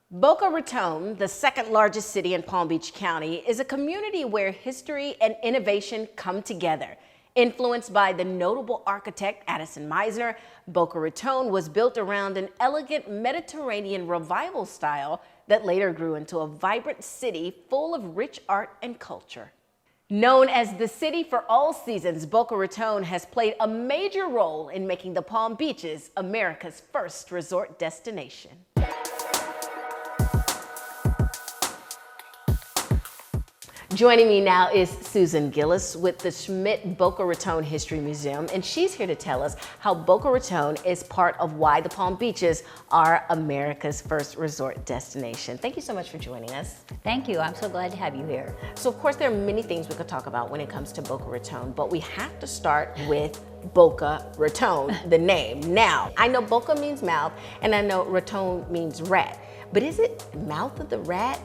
Boca Raton, the second largest city in Palm Beach County, is a community where history and innovation come together. Influenced by the notable architect Addison Mizner, Boca Raton was built around an elegant Mediterranean revival style that later grew into a vibrant city full of rich art and culture. Known as the city for all seasons, Boca Raton has played a major role in making the Palm Beaches America's first resort destination. Joining me now is Susan Gillis with the Schmidt Boca Raton History Museum, and she's here to tell us how Boca Raton is part of why the Palm Beaches are America's first resort destination. Thank you so much for joining us. Thank you. I'm so glad to have you here. So, of course, there are many things we could talk about when it comes to Boca Raton, but we have to start with Boca Raton, the name. Now, I know Boca means mouth, and I know Raton means rat, but is it mouth of the rat?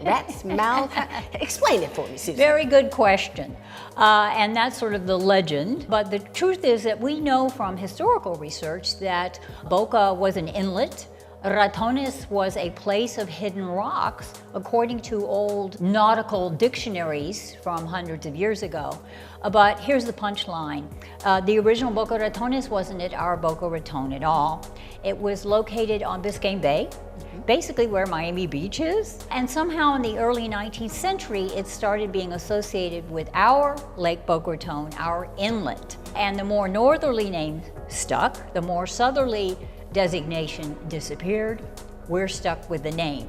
Rat's mouth? Explain it for me, Susan. Very good question. And that's sort of the legend. But the truth is that we know from historical research that Boca was an inlet. Ratones was a place of hidden rocks, according to old nautical dictionaries from hundreds of years ago. But here's the punchline. The original Boca Ratones wasn't at our Boca Raton at all. It was located on Biscayne Bay, basically where Miami Beach is. And somehow in the early 19th century, it started being associated with our Lake Boca Raton, our inlet. And the more northerly name stuck, the more southerly designation disappeared. We're stuck with the name.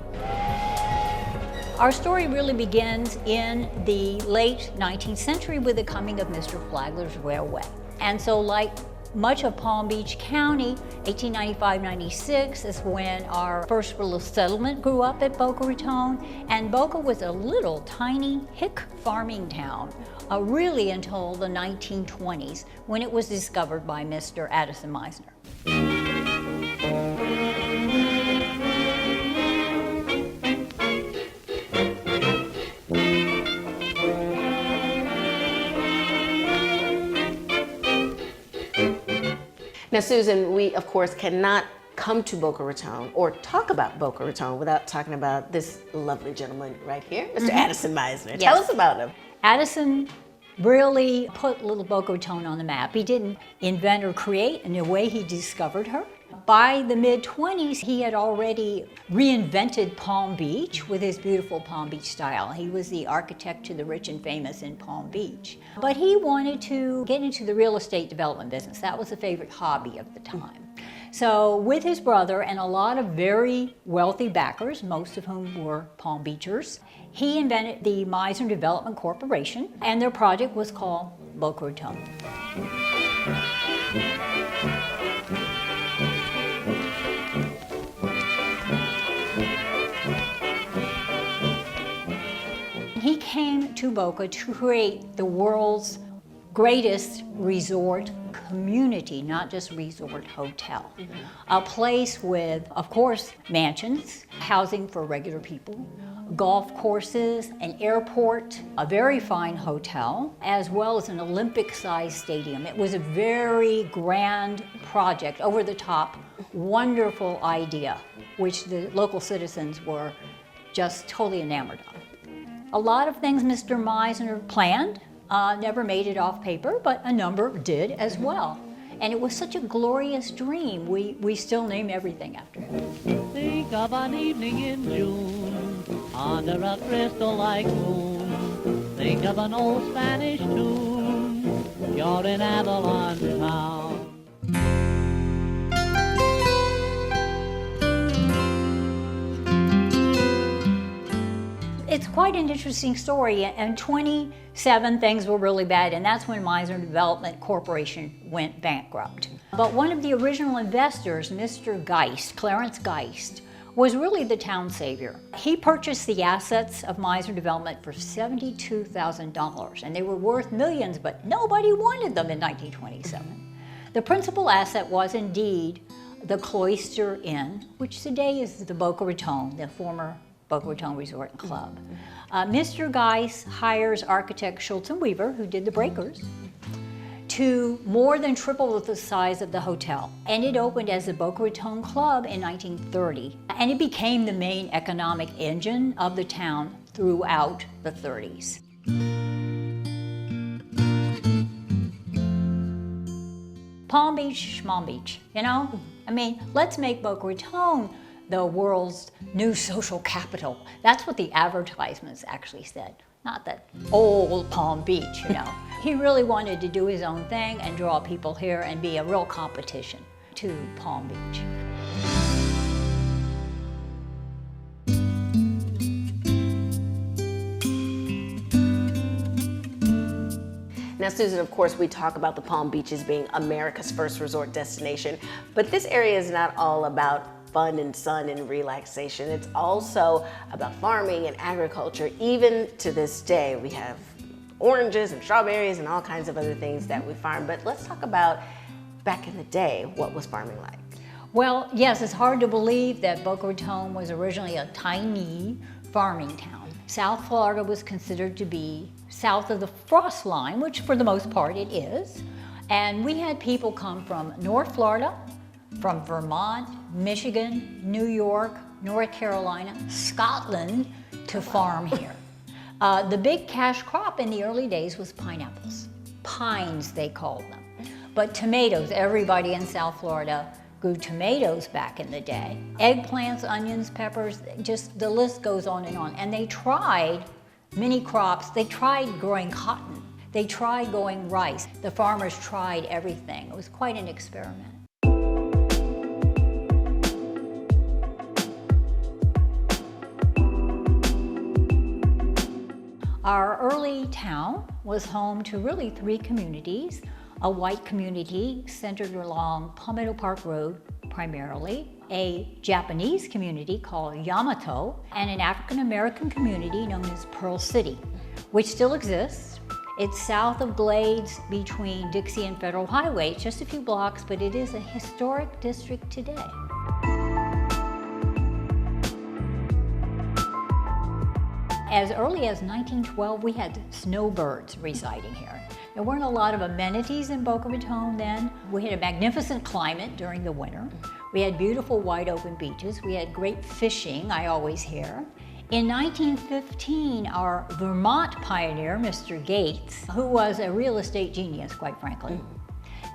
Our story really begins in the late 19th century with the coming of Mr. Flagler's Railway. And so like much of Palm Beach County, 1895-96 is when our first little settlement grew up at Boca Raton, and Boca was a little tiny hick farming town, really until the 1920s when it was discovered by Mr. Addison Mizner. Now, Susan, we, of course, cannot come to Boca Raton or talk about Boca Raton without talking about this lovely gentleman right here, Mr. Addison Mizner. Yes. Tell us about him. Addison really put little Boca Raton on the map. He didn't invent or create, in a way he discovered her. By the mid-20s, he had already reinvented Palm Beach with his beautiful Palm Beach style. He was the architect to the rich and famous in Palm Beach. But he wanted to get into the real estate development business. That was a favorite hobby of the time. So with his brother and a lot of very wealthy backers, most of whom were Palm Beachers, he invented the Mizner Development Corporation, and their project was called Boca Raton. He came to Boca to create the world's greatest resort community, not just resort hotel. A place with, of course, mansions, housing for regular people, golf courses, an airport, a very fine hotel, as well as an Olympic-sized stadium. It was a very grand project, over the top, wonderful idea, which the local citizens were just totally enamored of. A lot of things Mr. Mizner planned never made it off paper, but a number did as well. And it was such a glorious dream. We still name everything after him. Think of an evening in June under a crystal-like moon. Think of an old Spanish tune. You're in Avalon town. It's quite an interesting story, and 27 things were really bad, and that's when Mizner Development Corporation went bankrupt. But one of the original investors, Mr. Geist, Clarence Geist, was really the town savior. He purchased the assets of Mizner Development for $72,000, and they were worth millions, but nobody wanted them in 1927. The principal asset was indeed the Cloister Inn, which today is the Boca Raton, the former Boca Raton Resort and Club. Mr. Geist hires architect Schultz and Weaver, who did the breakers, to more than triple the size of the hotel. And it opened as the Boca Raton Club in 1930. And it became the main economic engine of the town throughout the 30s. Palm Beach, Schmalm Beach, you know? I mean, let's make Boca Raton the world's new social capital. That's what the advertisements actually said, not that old Palm Beach, you know. He really wanted to do his own thing and draw people here and be a real competition to Palm Beach. Now, Susan, of course, we talk about the Palm Beach as being America's first resort destination, but this area is not all about fun and sun and relaxation. It's also about farming and agriculture. Even to this day, we have oranges and strawberries and all kinds of other things that we farm. But let's talk about back in the day, what was farming like? Well, yes, it's hard to believe that Boca Raton was originally a tiny farming town. South Florida was considered to be south of the frost line, which for the most part it is. And we had people come from North Florida, from Vermont, Michigan, New York, North Carolina, Scotland to farm here. The big cash crop in the early days was pineapples. Pines, they called them. But tomatoes, everybody in South Florida grew tomatoes back in the day. Eggplants, onions, peppers, just the list goes on. And they tried many crops. They tried growing cotton. They tried growing rice. The farmers tried everything. It was quite an experiment. Our early town was home to really three communities. A white community centered along Palmetto Park Road primarily, a Japanese community called Yamato, and an African American community known as Pearl City, which still exists. It's south of Glades between Dixie and Federal Highway. It's just a few blocks, but it is a historic district today. As early as 1912, we had snowbirds residing here. There weren't a lot of amenities in Boca Raton then. We had a magnificent climate during the winter. We had beautiful wide open beaches. We had great fishing, I always hear. In 1915, our Vermont pioneer, Mr. Gates, who was a real estate genius, quite frankly,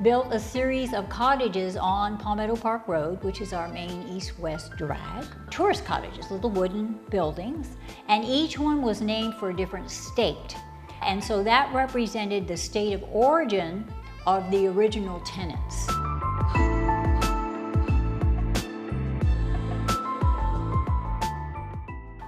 built a series of cottages on Palmetto Park Road, which is our main east-west drag. Tourist cottages, little wooden buildings, and each one was named for a different state. And so that represented the state of origin of the original tenants.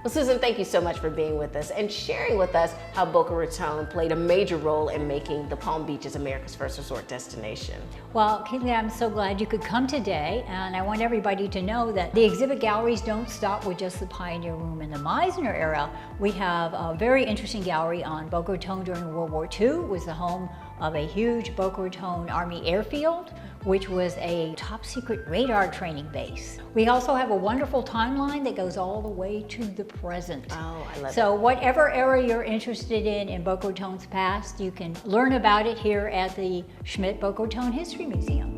Well, Susan, thank you so much for being with us and sharing with us how Boca Raton played a major role in making the Palm Beaches America's first resort destination. Well, Caitlin, I'm so glad you could come today, and I want everybody to know that the exhibit galleries don't stop with just the Pioneer Room and the Meisner era. We have a very interesting gallery on Boca Raton during World War II. It was the home of a huge Boca Raton Army airfield, which was a top secret radar training base. We also have a wonderful timeline that goes all the way to the present. Oh, I love it. So whatever era you're interested in Boca Raton's past, you can learn about it here at the Schmidt Boca Raton History Museum.